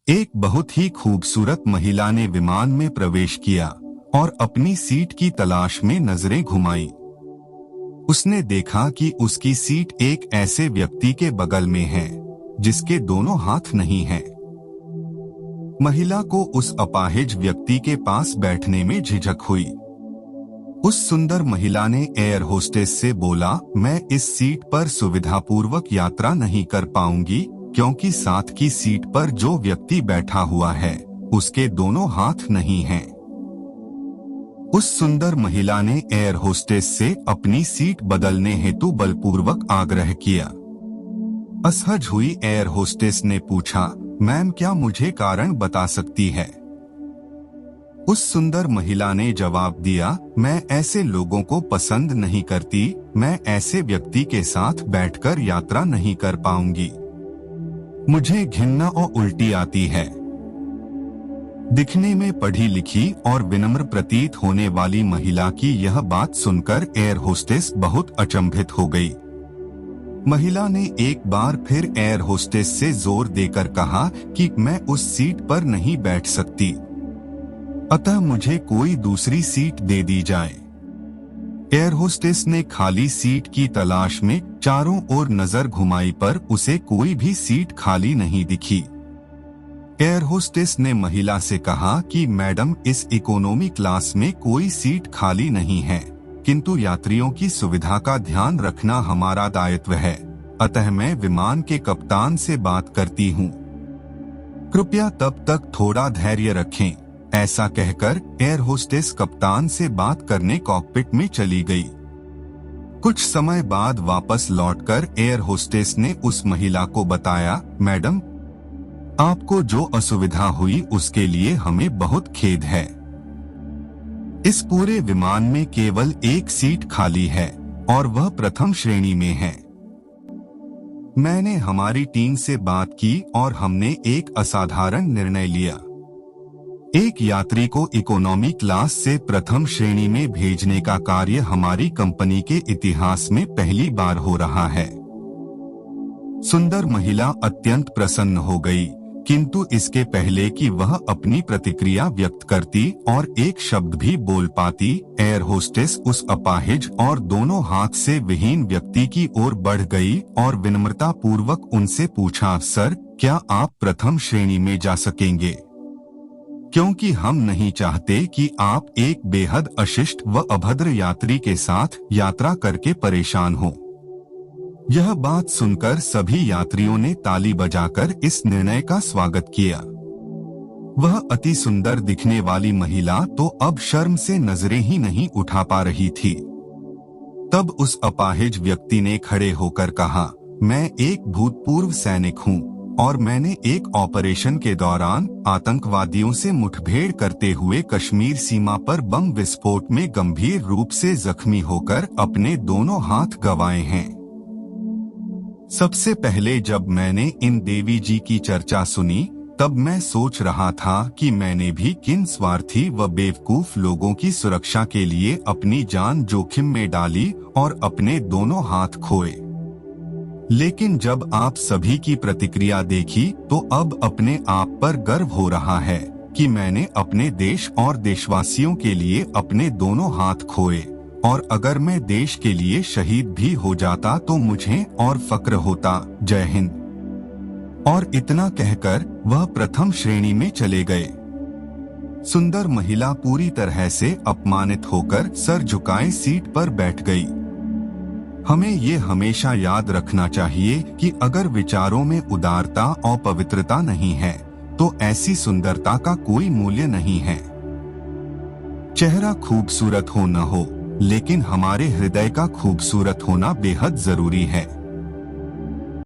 एक बहुत ही खूबसूरत महिला ने विमान में प्रवेश किया और अपनी सीट की तलाश में नजरें घुमाई। उसने देखा कि उसकी सीट एक ऐसे व्यक्ति के बगल में है जिसके दोनों हाथ नहीं हैं। महिला को उस अपाहिज व्यक्ति के पास बैठने में झिझक हुई। उस सुंदर महिला ने एयर होस्टेस से बोला, मैं इस सीट पर सुविधापूर्वक यात्रा नहीं कर पाऊंगी क्योंकि साथ की सीट पर जो व्यक्ति बैठा हुआ है उसके दोनों हाथ नहीं हैं। उस सुंदर महिला ने एयर होस्टेस से अपनी सीट बदलने हेतु बलपूर्वक आग्रह किया। असहज हुई एयर होस्टेस ने पूछा, मैम क्या मुझे कारण बता सकती है? उस सुंदर महिला ने जवाब दिया, मैं ऐसे लोगों को पसंद नहीं करती, मैं ऐसे व्यक्ति के साथ बैठकर यात्रा नहीं कर पाऊंगी। मुझे घिन्ना और उल्टी आती है। दिखने में पढ़ी लिखी और विनम्र प्रतीत होने वाली महिला की यह बात सुनकर एयर होस्टेस बहुत अचंभित हो गई। महिला ने एक बार फिर एयर होस्टेस से जोर देकर कहा कि मैं उस सीट पर नहीं बैठ सकती, अतः मुझे कोई दूसरी सीट दे दी जाए। एयर होस्टेस ने खाली सीट की तलाश में चारों ओर नजर घुमाई पर उसे कोई भी सीट खाली नहीं दिखी। एयर होस्टेस ने महिला से कहा कि मैडम इस इकोनॉमी क्लास में कोई सीट खाली नहीं है, किंतु यात्रियों की सुविधा का ध्यान रखना हमारा दायित्व है, अतः मैं विमान के कप्तान से बात करती हूँ। कृपया तब तक थोड़ा धैर्य रखें। ऐसा कहकर एयर होस्टेस कप्तान से बात करने कॉकपिट में चली गई। कुछ समय बाद वापस लौटकर एयर होस्टेस ने उस महिला को बताया, मैडम आपको जो असुविधा हुई उसके लिए हमें बहुत खेद है। इस पूरे विमान में केवल एक सीट खाली है और वह प्रथम श्रेणी में है। मैंने हमारी टीम से बात की और हमने एक असाधारण निर्णय लिया। एक यात्री को इकोनॉमी क्लास से प्रथम श्रेणी में भेजने का कार्य हमारी कंपनी के इतिहास में पहली बार हो रहा है। सुंदर महिला अत्यंत प्रसन्न हो गई, किंतु इसके पहले कि वह अपनी प्रतिक्रिया व्यक्त करती और एक शब्द भी बोल पाती, एयर होस्टेस उस अपाहिज और दोनों हाथ से विहीन व्यक्ति की ओर बढ़ गई और विनम्रता पूर्वक उनसे पूछा, सर क्या आप प्रथम श्रेणी में जा सकेंगे? क्योंकि हम नहीं चाहते कि आप एक बेहद अशिष्ट व अभद्र यात्री के साथ यात्रा करके परेशान हो। यह बात सुनकर सभी यात्रियों ने ताली बजाकर इस निर्णय का स्वागत किया। वह अति सुंदर दिखने वाली महिला तो अब शर्म से नजरें ही नहीं उठा पा रही थी। तब उस अपाहिज व्यक्ति ने खड़े होकर कहा, मैं एक भूतपूर्व सैनिक हूँ और मैंने एक ऑपरेशन के दौरान आतंकवादियों से मुठभेड़ करते हुए कश्मीर सीमा पर बम विस्फोट में गंभीर रूप से जख्मी होकर अपने दोनों हाथ गंवाए हैं। सबसे पहले जब मैंने इन देवी जी की चर्चा सुनी तब मैं सोच रहा था कि मैंने भी किन स्वार्थी व बेवकूफ लोगों की सुरक्षा के लिए अपनी जान जोखिम में डाली और अपने दोनों हाथ खोए। लेकिन जब आप सभी की प्रतिक्रिया देखी तो अब अपने आप पर गर्व हो रहा है कि मैंने अपने देश और देशवासियों के लिए अपने दोनों हाथ खोए, और अगर मैं देश के लिए शहीद भी हो जाता तो मुझे और फक्र होता। जय हिंद। और इतना कहकर वह प्रथम श्रेणी में चले गए। सुंदर महिला पूरी तरह से अपमानित होकर सर झुकाए सीट पर बैठ गई। हमें ये हमेशा याद रखना चाहिए कि अगर विचारों में उदारता और पवित्रता नहीं है तो ऐसी सुंदरता का कोई मूल्य नहीं है। चेहरा खूबसूरत हो न हो, लेकिन हमारे हृदय का खूबसूरत होना बेहद जरूरी है।